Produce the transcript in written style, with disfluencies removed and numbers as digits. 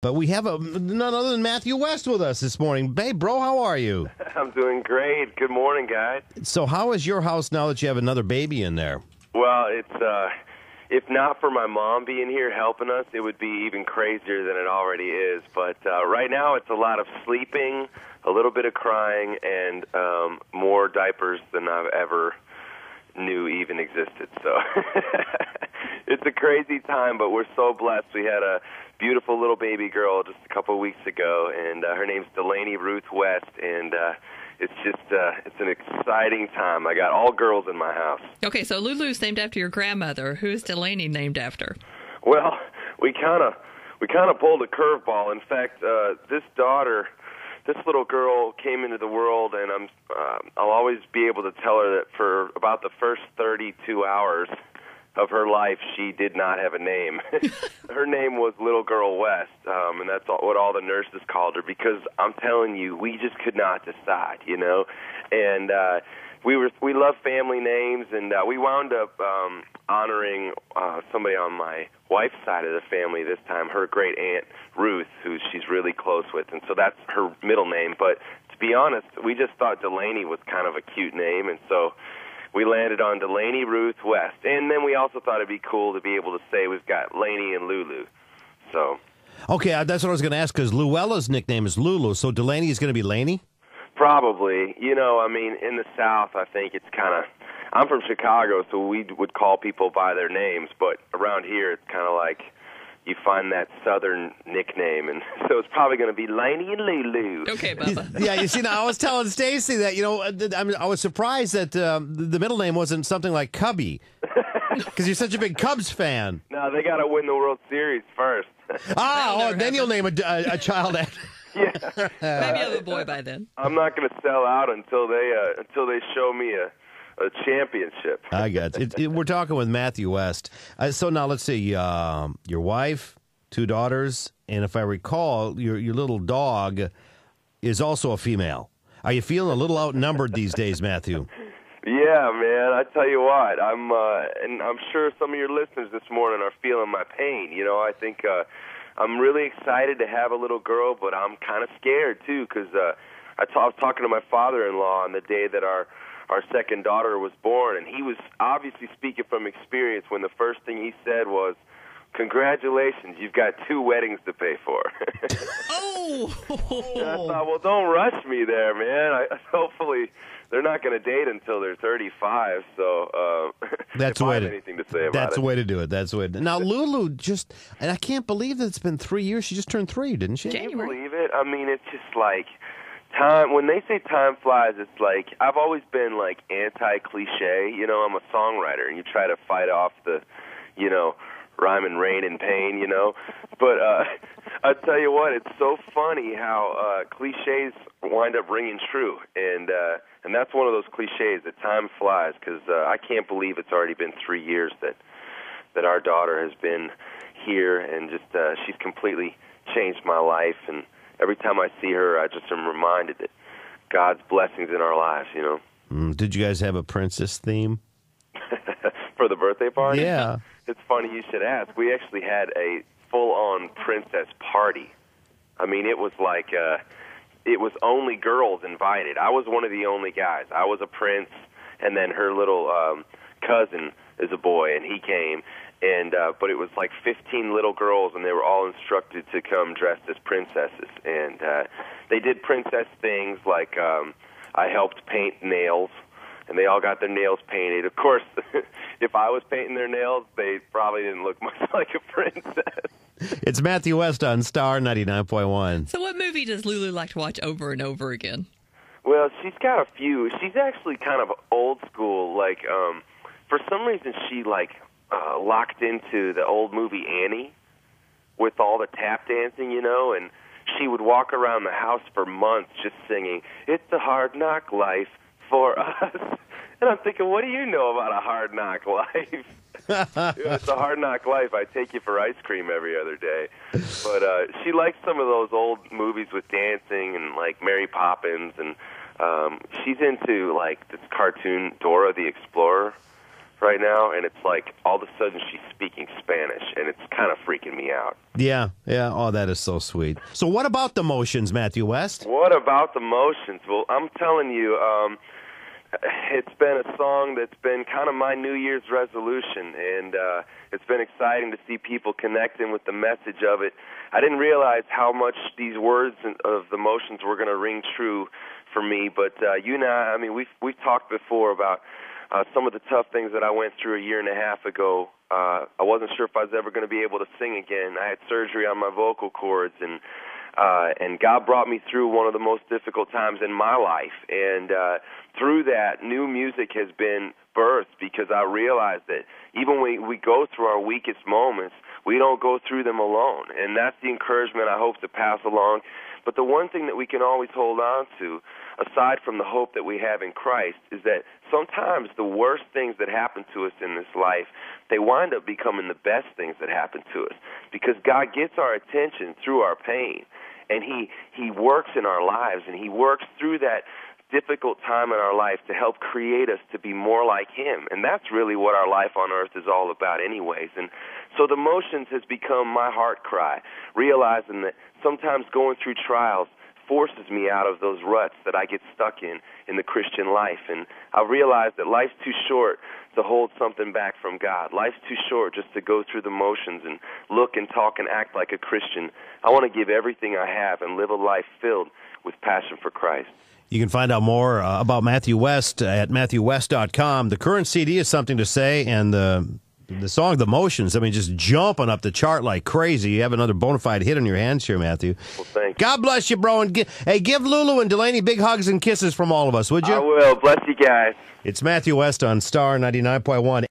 But we have none other than Matthew West with us this morning. Hey, bro, how are you? I'm doing great. Good morning, guys. So how is your house now that you have another baby in there? Well, it's if not for my mom being here helping us, it would be even crazier than it already is. But right now it's a lot of sleeping, a little bit of crying, and more diapers than I've ever knew even existed. So it's a crazy time, but we're so blessed. We had a beautiful little baby girl just a couple of weeks ago, and her name's Delaney Ruth West, and it's just it's an exciting time. I got all girls in my house. Okay, so Lulu's named after your grandmother. Who's Delaney named after? Well, we kind of pulled a curveball. In fact, this little girl came into the world, and I'll always be able to tell her that for about the first 32 hours of her life, she did not have a name. Her name was Little Girl West, and that's what all the nurses called her, because I'm telling you, we just could not decide, you know. And we love family names, and we wound up honoring somebody on my wife's side of the family this time, her great aunt Ruth, who she's really close with, and so that's her middle name. But to be honest, we just thought Delaney was kind of a cute name, and so we landed on Delaney Ruth West. And then we also thought it'd be cool to be able to say we've got Laney and Lulu. So. Okay, that's what I was going to ask, because Luella's nickname is Lulu, so Delaney is going to be Laney? Probably. You know, I mean, in the South, I think it's kind of, I'm from Chicago, so we would call people by their names, but around here it's kind of like you find that Southern nickname, and so it's probably going to be Laney and Lulu. Okay, Bubba. Yeah, you see, now I was telling Stacy that, you know, I was surprised that the middle name wasn't something like Cubby, because you're such a big Cubs fan. No, they got to win the World Series first. Then you'll name a child after. Yeah. Maybe you have a boy by then. I'm not going to sell out until they show me a championship. I got it. We're talking with Matthew West. So now let's see, your wife, 2 daughters, and if I recall, your little dog is also a female. Are you feeling a little outnumbered these days, Matthew? Yeah, man. I tell you what, and I'm sure some of your listeners this morning are feeling my pain. You know, I think I'm really excited to have a little girl, but I'm kind of scared too, because I was talking to my father-in-law on the day that our second daughter was born, and he was obviously speaking from experience when the first thing he said was, "Congratulations, you've got 2 weddings to pay for." Oh! And I thought, well, don't rush me there, man. Hopefully they're not going to date until they're 35, so that's if I have anything to say about that's it. the way to do it. That's the way. Now, Lulu and I can't believe that it's been 3 years. She just turned 3, didn't she? Can you believe it? I mean, it's just like time. When they say time flies, it's like I've always been like anti-cliche. You know, I'm a songwriter, and you try to fight off the, you know, rhyme and rain and pain, you know. But I tell you what, it's so funny how cliches wind up ringing true, and that's one of those cliches that time flies, because I can't believe it's already been 3 years that our daughter has been here, and just she's completely changed my life. And every time I see her, I just am reminded that God's blessings in our lives, you know. Did you guys have a princess theme? For the birthday party? Yeah. It's funny you should ask. We actually had a full-on princess party. I mean, it was like it was only girls invited. I was one of the only guys. I was a prince, and then her little cousin is a boy, and he came. And but it was like 15 little girls, and they were all instructed to come dressed as princesses. And they did princess things like I helped paint nails, and they all got their nails painted. Of course, if I was painting their nails, they probably didn't look much like a princess. It's Matthew West on Star 99.1. So what movie does Lulu like to watch over and over again? Well, she's got a few. She's actually kind of old school. Like, for some reason, she locked into the old movie Annie with all the tap dancing, you know, and she would walk around the house for months just singing, "It's a hard knock life for us." And I'm thinking, what do you know about a hard knock life? It's a hard knock life. I take you for ice cream every other day. But she likes some of those old movies with dancing and like Mary Poppins, and she's into like this cartoon Dora the Explorer. right now, and it's like all of a sudden she's speaking Spanish, and it's kind of freaking me out. Yeah. Oh, that is so sweet. So what about the motions, Matthew West? What about the motions? Well, I'm telling you, it's been a song that's been kind of my New Year's resolution, and it's been exciting to see people connecting with the message of it. I didn't realize how much these words of the motions were going to ring true for me, but you and I mean, we've talked before about some of the tough things that I went through a year and a half ago. I wasn't sure if I was ever going to be able to sing again. I had surgery on my vocal cords, and God brought me through one of the most difficult times in my life. And through that, new music has been birthed because I realized that even when we go through our weakest moments, we don't go through them alone. And that's the encouragement I hope to pass along. But the one thing that we can always hold on to, aside from the hope that we have in Christ, is that sometimes the worst things that happen to us in this life, they wind up becoming the best things that happen to us, because God gets our attention through our pain, and He works in our lives, and He works through that difficult time in our life to help create us to be more like Him. And that's really what our life on earth is all about anyways. And so the motions has become my heart cry, realizing that sometimes going through trials forces me out of those ruts that I get stuck in the Christian life. And I realize that life's too short to hold something back from God. Life's too short just to go through the motions and look and talk and act like a Christian. I want to give everything I have and live a life filled with passion for Christ. You can find out more about Matthew West at MatthewWest.com. The current CD is Something to Say, and the song, The Motions, I mean, just jumping up the chart like crazy. You have another bona fide hit on your hands here, Matthew. Well, thanks. God bless you, bro. And give Lulu and Delaney big hugs and kisses from all of us, would you? I will. Bless you guys. It's Matthew West on Star 99.1.